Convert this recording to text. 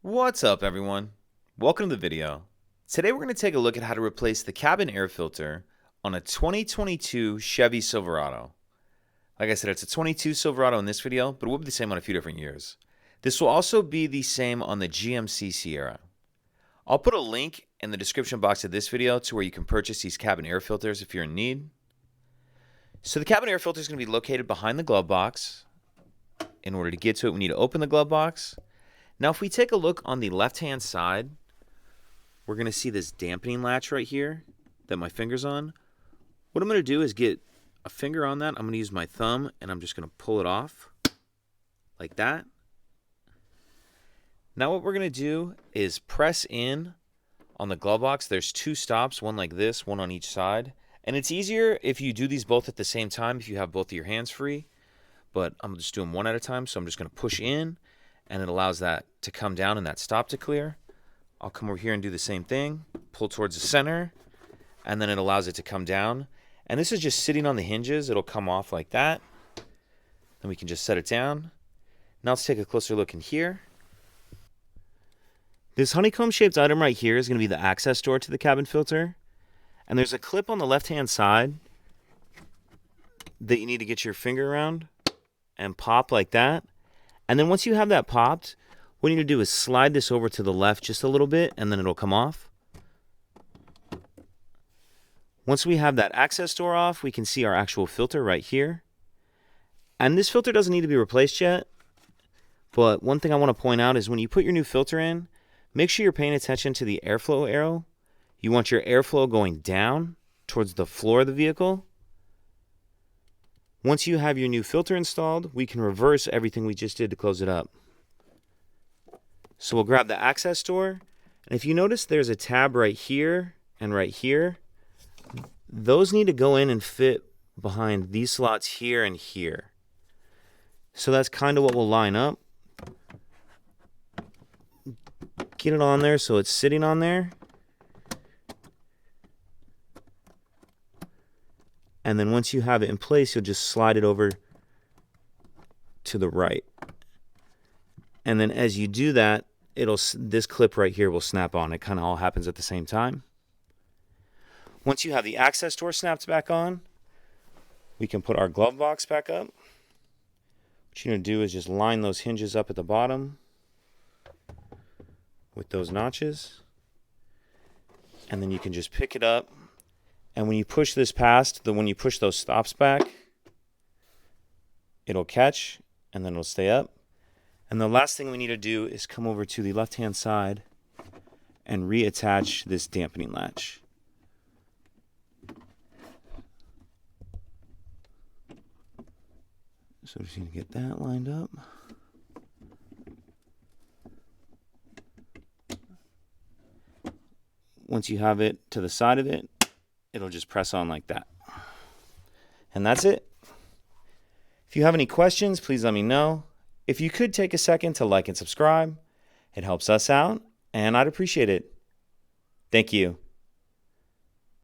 What's up, everyone? Welcome to the video. Today we're going to take a look at how to replace the cabin air filter on a 2022 Chevy Silverado. Like I said, it's a 22 Silverado in this video, but it will be the same on a few different years. This will also be the same on the GMC Sierra. I'll put a link in the description box of this video to where you can purchase these cabin air filters if you're in need. So the cabin air filter is going to be located behind the glove box. In order to get to it, we need to open the glove box. Now, if we take a look on the left-hand side, we're going to see this dampening latch right here that my finger's on. What I'm going to do is get a finger on that. I'm going to use my thumb, and I'm just going to pull it off like that. Now, what we're going to do is press in on the glove box. There's two stops, one like this, one on each side. And it's easier if you do these both at the same time if you have both of your hands free. But I'm just doing one at a time, so I'm just going to push in, and it allows that to come down and that stop to clear. I'll come over here and do the same thing, pull towards the center, and then it allows it to come down. And this is just sitting on the hinges. It'll come off like that. Then we can just set it down. Now let's take a closer look in here. This honeycomb-shaped item right here is going to be the access door to the cabin filter. And there's a clip on the left-hand side that you need to get your finger around and pop like that. And then once you have that popped, what you need to do is slide this over to the left just a little bit, and then it'll come off. Once we have that access door off, we can see our actual filter right here. And this filter doesn't need to be replaced yet, but one thing I want to point out is when you put your new filter in, make sure you're paying attention to the airflow arrow. You want your airflow going down towards the floor of the vehicle. Once you have your new filter installed, we can reverse everything we just did to close it up. So we'll grab the access door, and if you notice there's a tab right here and right here, those need to go in and fit behind these slots here and here. So that's kind of what we'll line up. Get it on there so it's sitting on there. And then once you have it in place, you'll just slide it over to the right. And then as you do that, this clip right here will snap on. It kind of all happens at the same time. Once you have the access door snapped back on, we can put our glove box back up. What you're going to do is just line those hinges up at the bottom with those notches. And then you can just pick it up. And when you push this past, when you push those stops back, it'll catch and then it'll stay up. And the last thing we need to do is come over to the left-hand side and reattach this dampening latch. So just need to get that lined up. Once you have it to the side of it, it'll just press on like that. And that's it. If you have any questions, please let me know. If you could take a second to like and subscribe, it helps us out, and I'd appreciate it. Thank you.